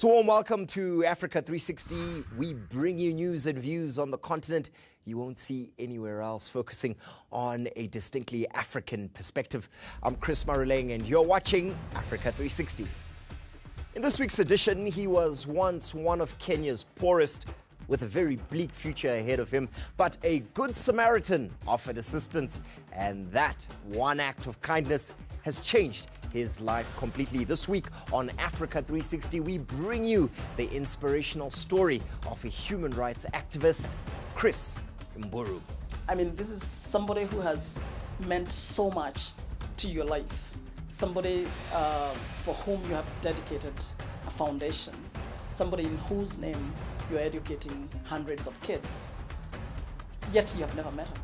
So warm welcome to Africa 360. We bring you news and views on the continent you won't see anywhere else, focusing on a distinctly African perspective. I'm Chris Maroleng and you're watching Africa 360. In this week's edition, he was once one of Kenya's poorest, with a very bleak future ahead of him, but a good Samaritan offered assistance, and that one act of kindness has changed his life completely. This week on Africa 360, we bring you the inspirational story of a human rights activist, Chris Mburu. I mean, this is somebody who has meant so much to your life, somebody for whom you have dedicated a foundation, somebody in whose name you're educating hundreds of kids, yet you have never met him.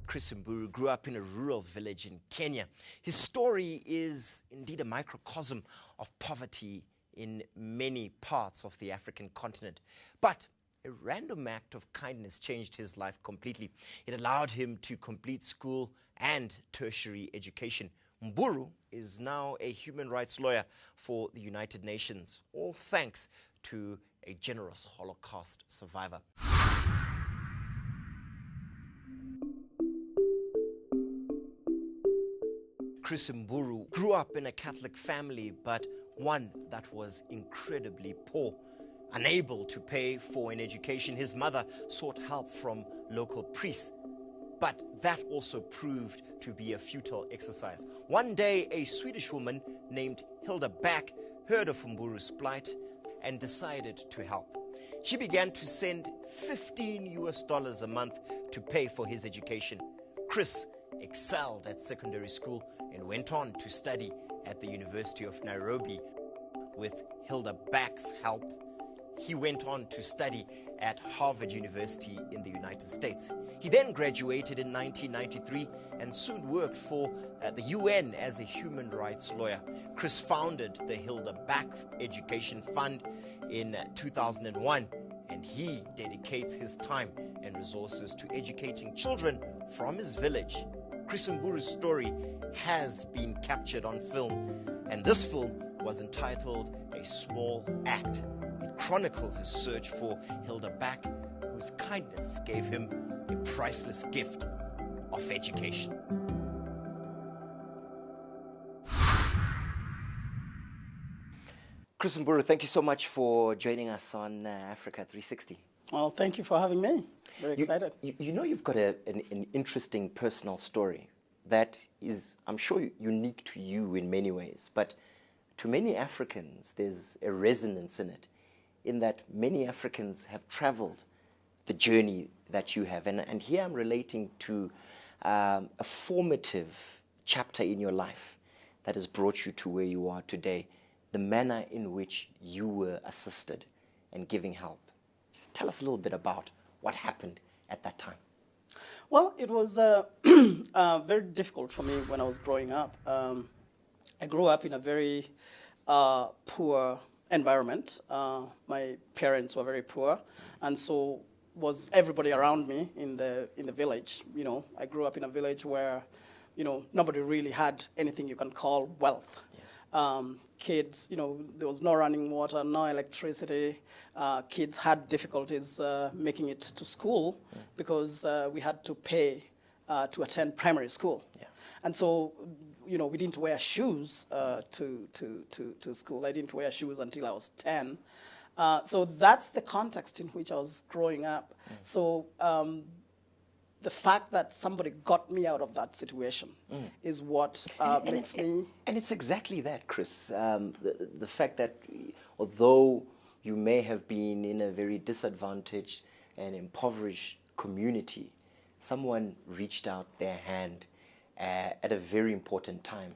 Chris Mburu grew up in a rural village in Kenya. His story is indeed a microcosm of poverty in many parts of the African continent. But a random act of kindness changed his life completely. It allowed him to complete school and tertiary education. Mburu is now a human rights lawyer for the United Nations, all thanks to a generous Holocaust survivor. Chris Mburu grew up in a Catholic family, but one that was incredibly poor. Unable to pay for an education, his mother sought help from local priests. But that also proved to be a futile exercise. One day, a Swedish woman named Hilda Back heard of Mburu's plight and decided to help. She began to send $15 a month to pay for his education. Chris excelled at secondary school and went on to study at the University of Nairobi. With Hilda Back's help, he went on to study at Harvard University in the United States. He then graduated in 1993 and soon worked for the UN as a human rights lawyer. Chris founded the Hilda Back Education Fund in 2001, and he dedicates his time and resources to educating children from his village. Chris Mburu's story has been captured on film, and this film was entitled A Small Act. It chronicles his search for Hilda Back, whose kindness gave him a priceless gift of education. Chris Mburu, thank you so much for joining us on Africa 360. Well, thank you for having me. Very excited. You know, you've got an interesting personal story that is, I'm sure, unique to you in many ways, but to many Africans, there's a resonance in it, in that many Africans have traveled the journey that you have. And here I'm relating to a formative chapter in your life that has brought you to where you are today, the manner in which you were assisted and giving help. Just tell us a little bit about what happened at that time. Well, it was very difficult for me when I was growing up. I grew up in a very poor environment. My parents were very poor, and so was everybody around me in the village. You know, I grew up in a village where, you know, nobody really had anything you can call wealth. Kids, you know, there was no running water, no electricity. Kids had difficulties making it to school because we had to pay to attend primary school. Yeah. And so, you know, we didn't wear shoes to school. I didn't wear shoes until I was 10. So that's the context in which I was growing up. So the fact that somebody got me out of that situation is what makes me... And it's exactly that, Chris. The fact that although you may have been in a very disadvantaged and impoverished community, someone reached out their hand at a very important time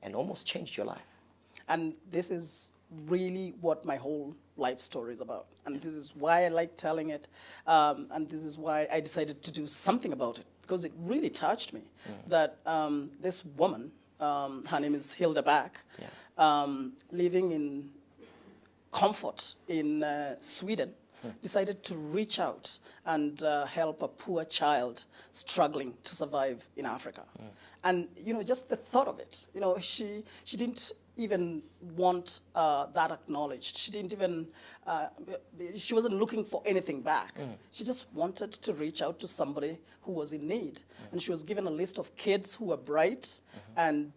and almost changed your life. And this is really what my whole life story is about. And this is why I like telling it. And this is why I decided to do something about it, because it really touched me that this woman, her name is Hilda Back, living in comfort in Sweden, decided to reach out and help a poor child struggling to survive in Africa. And, just the thought of it, she didn't even want that acknowledged. She didn't even, she wasn't looking for anything back. She just wanted to reach out to somebody who was in need. And she was given a list of kids who were bright and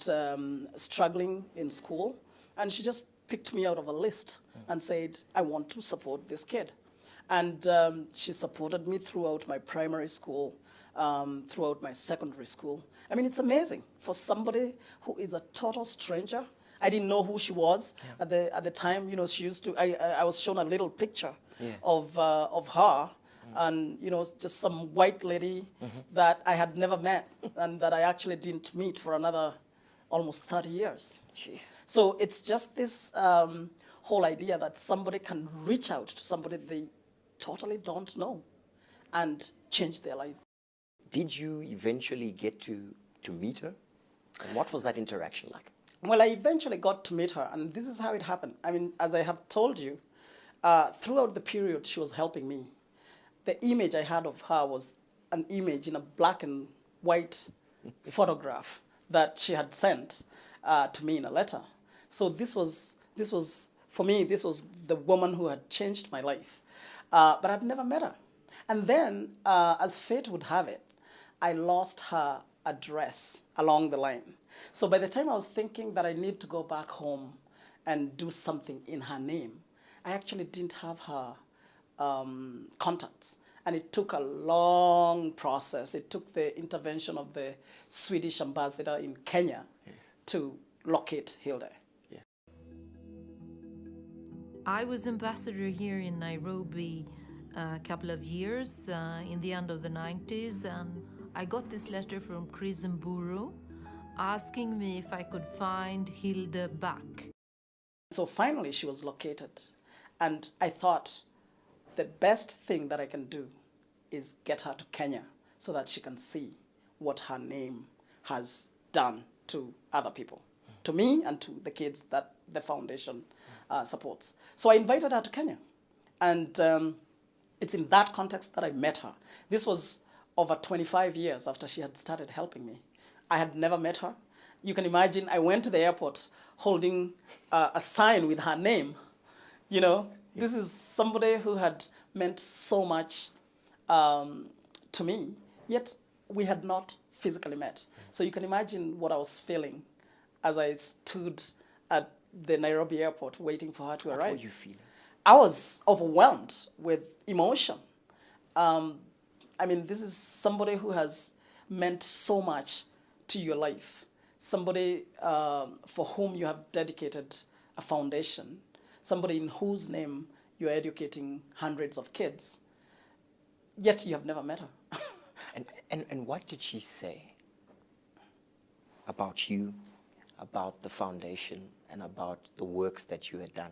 struggling in school. And she just picked me out of a list and said, I want to support this kid. And she supported me throughout my primary school, throughout my secondary school. I mean, it's amazing for somebody who is a total stranger. I didn't know who she was at the time. She used to. I was shown a little picture of her, and just some white lady that I had never met and that I actually didn't meet for another almost 30 years. Jeez. So it's just this whole idea that somebody can reach out to somebody they totally don't know and change their life. Did you eventually get to meet her? And what was that interaction like? Well, I eventually got to meet her, and this is how it happened. I mean, as I have told you, throughout the period she was helping me, the image I had of her was an image in a black and white photograph that she had sent to me in a letter. So this was, for me, this was the woman who had changed my life. But I'd never met her. And then, as fate would have it, I lost her address along the line. So by the time I was thinking that I need to go back home and do something in her name, I actually didn't have her contacts. And it took a long process. It took the intervention of the Swedish ambassador in Kenya to locate Hilde. Yes. I was ambassador here in Nairobi a couple of years in the end of the 90s, and I got this letter from Chris Mburu asking me if I could find Hilde back. So finally she was located, and I thought the best thing that I can do is get her to Kenya so that she can see what her name has done to other people, to me and to the kids that the foundation supports. So I invited her to Kenya, and it's in that context that I met her. This was over 25 years after she had started helping me. I had never met her. You can imagine I went to the airport holding a sign with her name. This is somebody who had meant so much to me, yet we had not physically met. So you can imagine what I was feeling as I stood at the Nairobi airport waiting for her to arrive. What were you feeling? I was overwhelmed with emotion. I mean, this is somebody who has meant so much to your life, somebody for whom you have dedicated a foundation, somebody in whose name you're educating hundreds of kids, yet you have never met her. And what did she say about you, about the foundation, and about the works that you had done?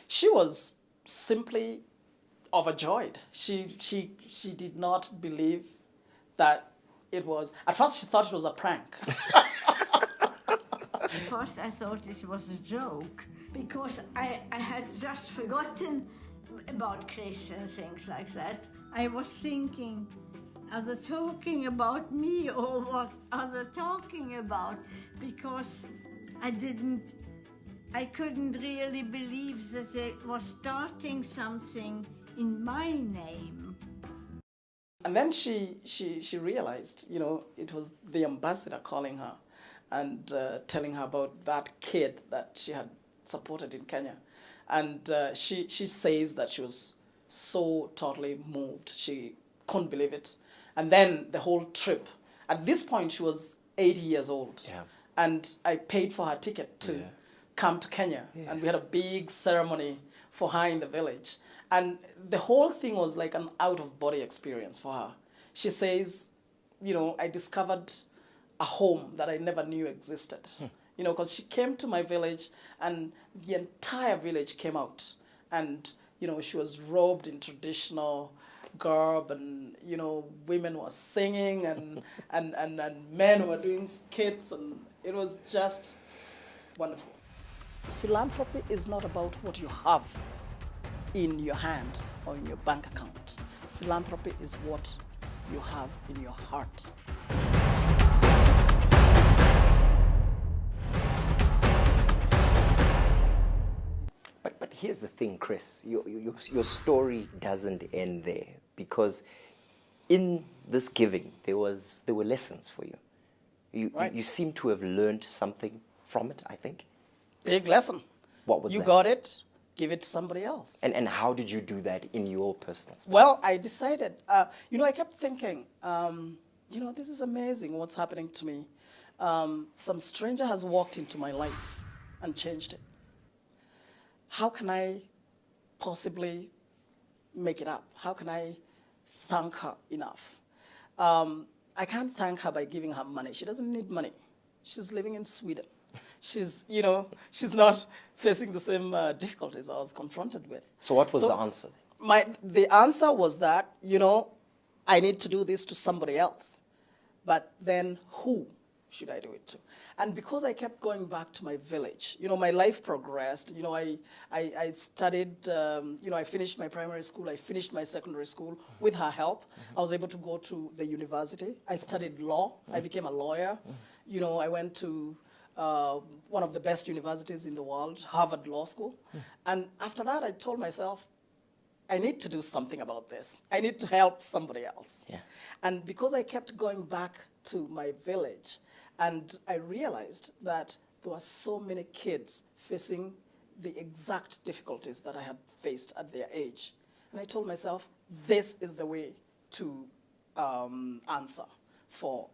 She was simply overjoyed. She did not believe that it was. At first, she thought it was a prank. At first, I thought it was a joke because I had just forgotten about Chris and things like that. I was thinking, are they talking about me or what are they talking about? Because I couldn't really believe that they were starting something in my name. And then she realized, it was the ambassador calling her and telling her about that kid that she had supported in Kenya. And she says that she was so totally moved. She couldn't believe it. And then the whole trip. At this point, she was 80 years old. Yeah. And I paid for her ticket to come to Kenya. Yes. And we had a big ceremony for her in the village. And the whole thing was like an out-of-body experience for her. She says, I discovered a home that I never knew existed. Because she came to my village and the entire village came out. And, she was robed in traditional garb, and, women were singing and men were doing skits, and it was just wonderful. Philanthropy is not about what you have. in your hand or in your bank account. Philanthropy is what you have in your heart. But here's the thing, Chris. Your story doesn't end there, because in this giving, there were lessons for you. You seem to have learned something from it, I think. Big lesson. What was that? You got it, give it to somebody else. And how did you do that in your personal space? Well, I decided, I kept thinking, this is amazing what's happening to me. Some stranger has walked into my life and changed it. How can I possibly make it up? How can I thank her enough? I can't thank her by giving her money. She doesn't need money. She's living in Sweden. She's not facing the same difficulties I was confronted with. So what was the answer? The answer was that, I need to do this to somebody else. But then who should I do it to? And because I kept going back to my village, my life progressed. I studied, I finished my primary school, I finished my secondary school with her help. I was able to go to the university. I studied law. I became a lawyer. I went to one of the best universities in the world, Harvard Law School. And after that, I told myself, I need to do something about this. I need to help somebody else. Yeah. And because I kept going back to my village, and I realized that there were so many kids facing the exact difficulties that I had faced at their age. And I told myself, this is the way to answer for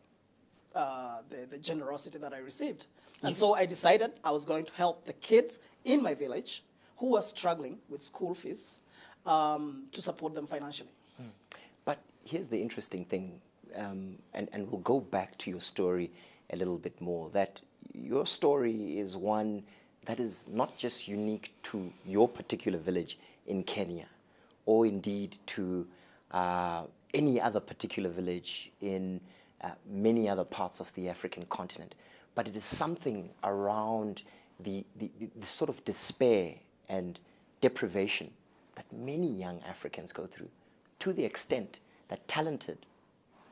the generosity that I received. And so I decided I was going to help the kids in my village who were struggling with school fees to support them financially. But here's the interesting thing, and we'll go back to your story a little bit more, that your story is one that is not just unique to your particular village in Kenya, or indeed to any other particular village in many other parts of the African continent, but it is something around the sort of despair and deprivation that many young Africans go through, to the extent that talented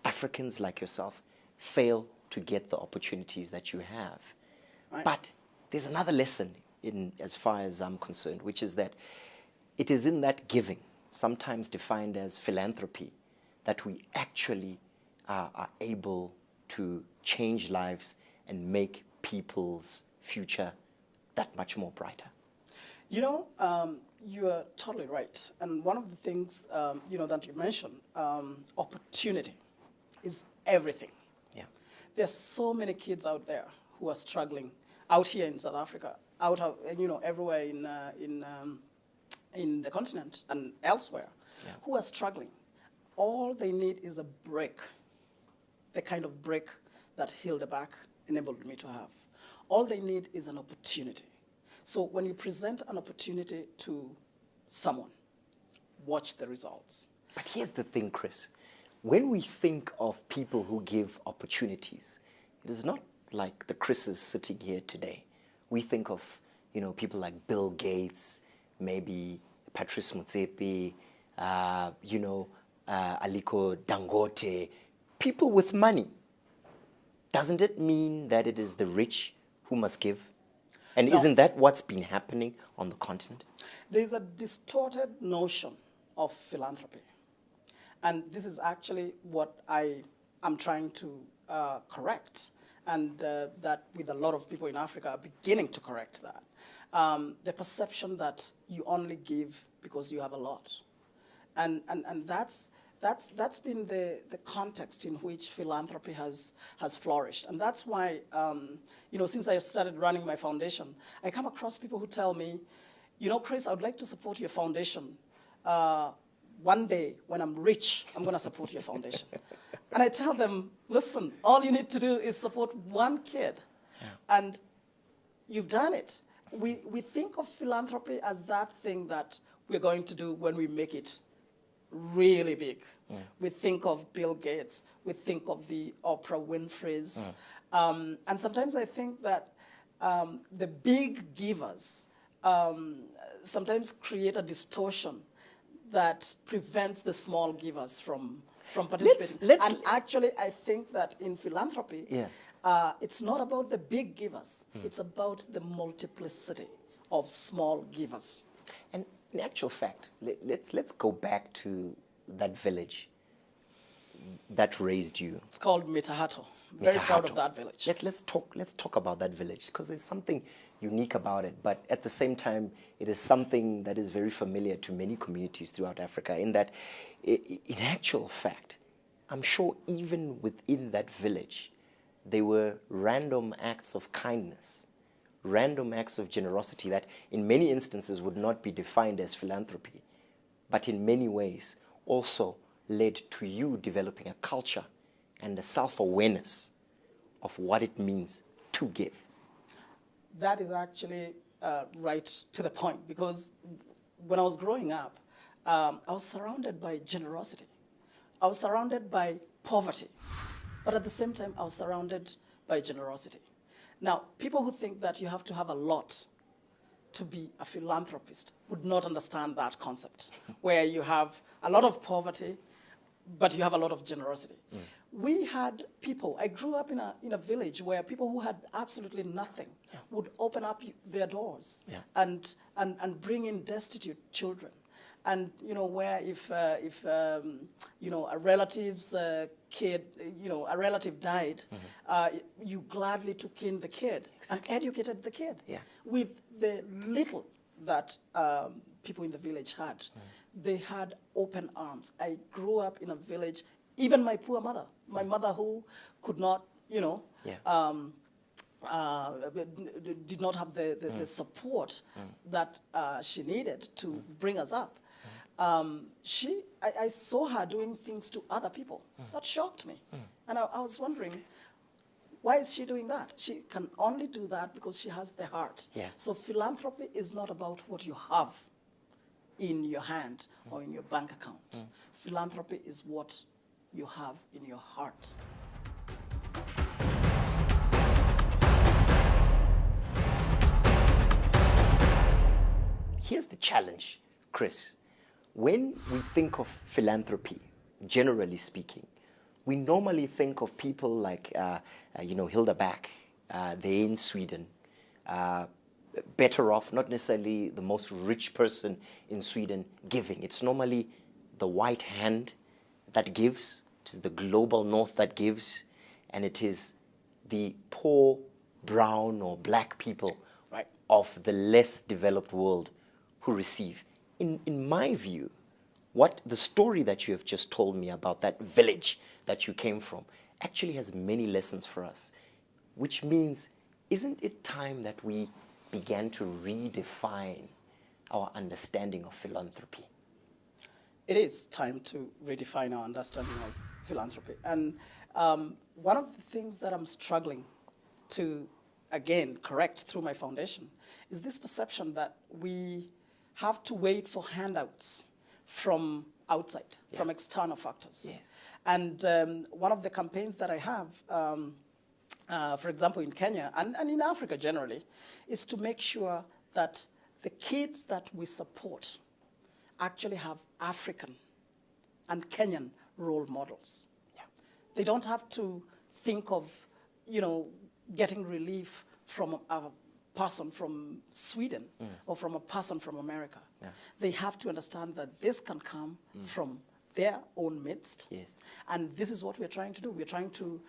Africans like yourself fail to get the opportunities that you have. Right. But there's another lesson as far as I'm concerned, which is that it is in that giving, sometimes defined as philanthropy, that we actually are able to change lives and make people's future that much more brighter. You are totally right. And one of the things, that you mentioned, opportunity is everything. Yeah. There's so many kids out there who are struggling out here in South Africa, everywhere in the continent and elsewhere, who are struggling. All they need is a break, the kind of break that Hildeback enabled me to have. All they need is an opportunity. So when you present an opportunity to someone, watch the results. But here's the thing, Chris. When we think of people who give opportunities, it is not like the Chris's sitting here today. We think of, people like Bill Gates, maybe Patrice Motsepe, Aliko Dangote, people with money. Doesn't it mean that it is the rich who must give? And No. Isn't that what's been happening on the continent? There's a distorted notion of philanthropy. And this is actually what I am trying to correct. And that with a lot of people in Africa are beginning to correct that. The perception that you only give because you have a lot. And that's been the context in which philanthropy has flourished. And that's why, since I started running my foundation, I come across people who tell me, Chris, I would like to support your foundation. One day, when I'm rich, I'm going to support your foundation. And I tell them, listen, all you need to do is support one kid. Yeah. And you've done it. We think of philanthropy as that thing that we're going to do when we make it really big. Mm. We think of Bill Gates. We think of the Oprah Winfrey's. And sometimes I think that the big givers sometimes create a distortion that prevents the small givers from participating. And actually, I think that in philanthropy, it's not about the big givers. It's about the multiplicity of small givers. And in actual fact, let's go back to that village that raised you. It's called Mitahato. Very proud of that village. Let's talk about that village, because there's something unique about it, but at the same time, it is something that is very familiar to many communities throughout Africa, in that, in actual fact, I'm sure even within that village, there were random acts of kindness, random acts of generosity that in many instances would not be defined as philanthropy, but in many ways also led to you developing a culture and a self-awareness of what it means to give. That is actually right to the point, because when I was growing up, I was surrounded by generosity. I was surrounded by poverty, but at the same time, I was surrounded by generosity. Now, people who think that you have to have a lot to be a philanthropist would not understand that concept, where you have a lot of poverty, but you have a lot of generosity. We had people, I grew up in a village where people who had absolutely nothing would open up their doors and bring in destitute children. And, you know, where if you know, a relative's kid, you know, a relative died, you gladly took in the kid and educated the kid with the little that people in the village had. They had open arms. I grew up in a village, even my poor mother, my mother who could not, you know, did not have the support that she needed to bring us up. I saw her doing things to other people. That shocked me. And I was wondering, why is she doing that? She can only do that because she has the heart. So philanthropy is not about what you have in your hand or in your bank account. Philanthropy is what you have in your heart. Here's the challenge, Chris. When we think of philanthropy, generally speaking, we normally think of people like, you know, Hilda Back, they're in Sweden, better off, not necessarily the most rich person in Sweden giving. It's normally the white hand that gives, it is the global north that gives, and it is the poor brown or black people of the less developed world who receive. In my view, what the story that you have just told me about that village that you came from actually has many lessons for us, which means, isn't it time that we began to redefine our understanding of philanthropy? It is time to redefine our understanding of philanthropy. And one of the things that I'm struggling to, again, correct through my foundation is this perception that we have to wait for handouts from outside, from external factors. And one of the campaigns that I have, for example, in Kenya and in Africa generally, is to make sure that the kids that we support actually have African and Kenyan role models. They don't have to think of, you know, getting relief from a person from Sweden or from a person from America. They have to understand that this can come from their own midst. And this is what we're trying to do. We're trying to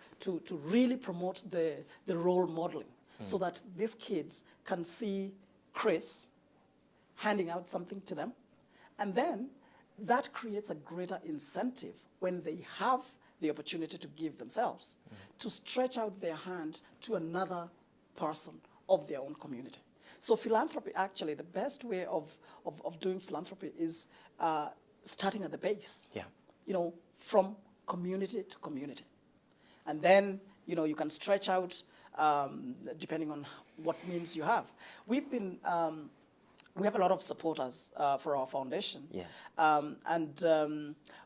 really promote the role modeling so that these kids can see Chris handing out something to them. And then that creates a greater incentive when they have the opportunity to give themselves, to stretch out their hand to another person of their own community. So philanthropy, actually, the best way of doing philanthropy is starting at the base, you know, from community to community. And then, you know, you can stretch out depending on what means you have. We have a lot of supporters for our foundation.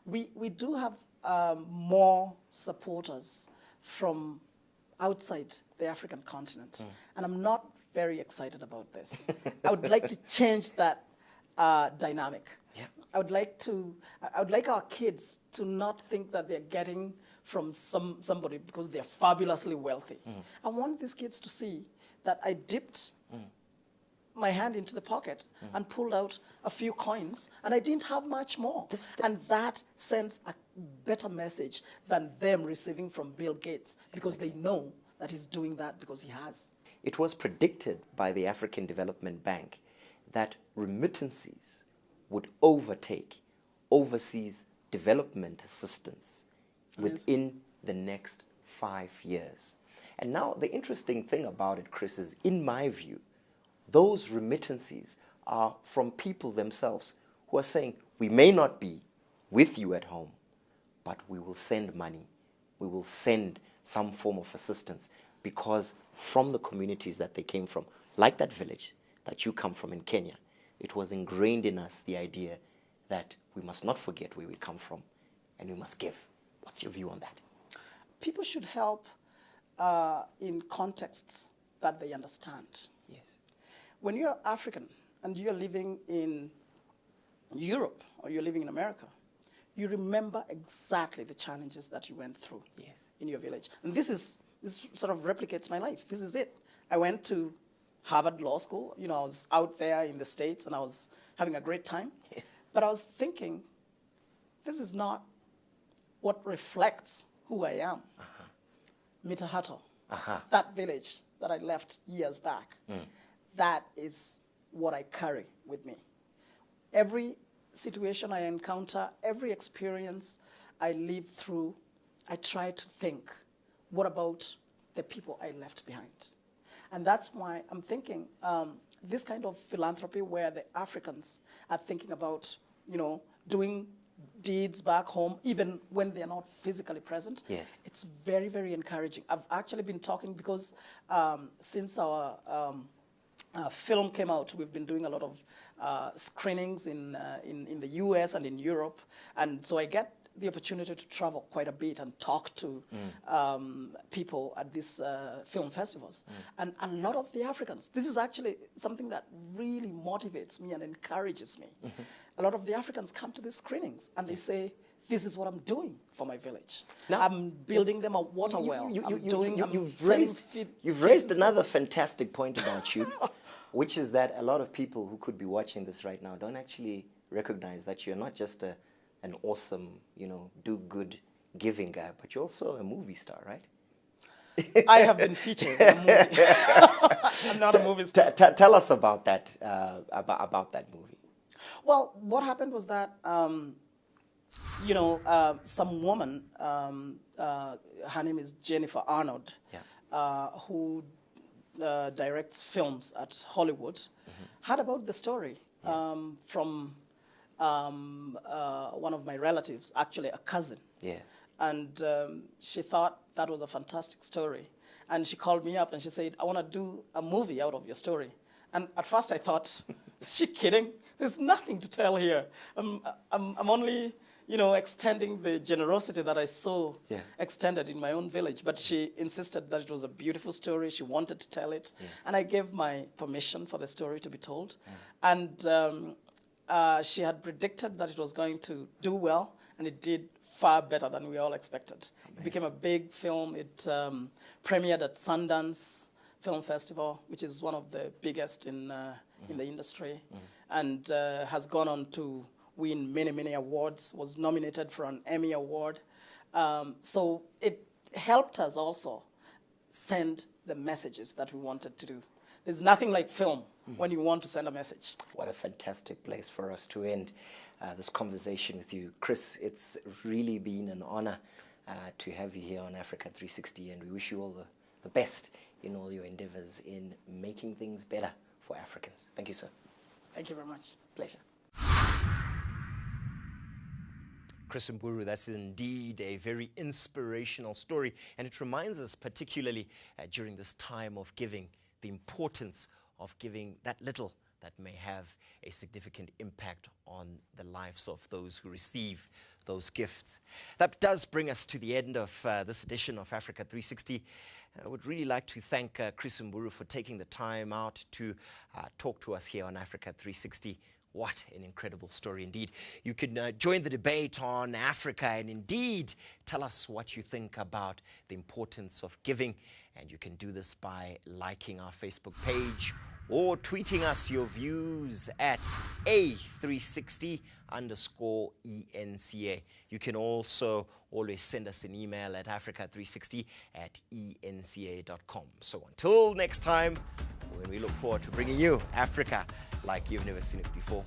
We do have more supporters from outside the African continent. And I'm not very excited about this. I would like to change that dynamic. Yeah. I would like our kids to not think that they're getting from somebody because they're fabulously wealthy. I want these kids to see that I dipped my hand into the pocket and pulled out a few coins, and I didn't have much more. And that sends a better message than them receiving from Bill Gates, because they know that he's doing that because he has. It was predicted by the African Development Bank that remittances would overtake overseas development assistance within the next 5 years. And now the interesting thing about it, Chris, is in my view, those remittances are from people themselves who are saying, we may not be with you at home, but we will send money. We will send some form of assistance, because from the communities that they came from, like that village that you come from in Kenya, it was ingrained in us the idea that we must not forget where we come from and we must give. What's your view on that? People should help in contexts that they understand. Yes. When you're African and you're living in Europe or you're living in America, you remember exactly the challenges that you went through in your village. And this sort of replicates my life. This is it. I went to Harvard Law School. You know, I was out there in the States and I was having a great time. Yes. But I was thinking, this is not what reflects who I am. Mitahato, that village that I left years back, that is what I carry with me. Every situation I encounter, every experience I live through, I try to think, what about the people I left behind? And that's why I'm thinking this kind of philanthropy where the Africans are thinking about, you know, doing deeds back home, even when they're not physically present. Yes. It's very, very encouraging. I've actually been talking because since our film came out, we've been doing a lot of screenings in the US and in Europe. And so I get the opportunity to travel quite a bit and talk to people at these film festivals. And a lot of the Africans, this is actually something that really motivates me and encourages me. A lot of the Africans come to these screenings and they say, this is what I'm doing for my village. Now, I'm building them a water well. You've raised another fantastic point about you, which is that a lot of people who could be watching this right now don't actually recognize that you're not just an awesome, you know, do-good giving guy, but you're also a movie star, right? I have been featured in a movie. I'm not a movie star. Tell us about that, about that movie. Well, what happened was that, you know, some woman, her name is Jennifer Arnold, who directs films at Hollywood, heard about the story from one of my relatives, actually a cousin. Yeah. And she thought that was a fantastic story. And she called me up and she said, I want to do a movie out of your story. And at first I thought, is she kidding? There's nothing to tell here. I'm only, you know, extending the generosity that I saw extended in my own village. But she insisted that it was a beautiful story. She wanted to tell it. Yes. And I gave my permission for the story to be told. And she had predicted that it was going to do well, and it did far better than we all expected. Amazing. It became a big film. It premiered at Sundance Film Festival, which is one of the biggest in the industry, and has gone on to win many, many awards, was nominated for an Emmy Award. So it helped us also send the messages that we wanted to do. There's nothing like film when you want to send a message. What a fantastic place for us to end this conversation with you. Chris, it's really been an honor to have you here on Africa 360, and we wish you all the best in all your endeavors in making things better for Africans. Thank you, sir. Thank you very much. Pleasure. Chris Mburu, that's indeed a very inspirational story, and it reminds us particularly during this time of giving, the importance of giving that little that may have a significant impact on the lives of those who receive those gifts. That does bring us to the end of this edition of Africa 360. I would really like to thank Chris Mburu for taking the time out to talk to us here on Africa 360. What an incredible story indeed. You can join the debate on Africa and indeed tell us what you think about the importance of giving. And you can do this by liking our Facebook page or tweeting us your views at A360_eNCA. You can also always send us an email at africa360@enca.com. So until next time, when we look forward to bringing you Africa like you've never seen it before.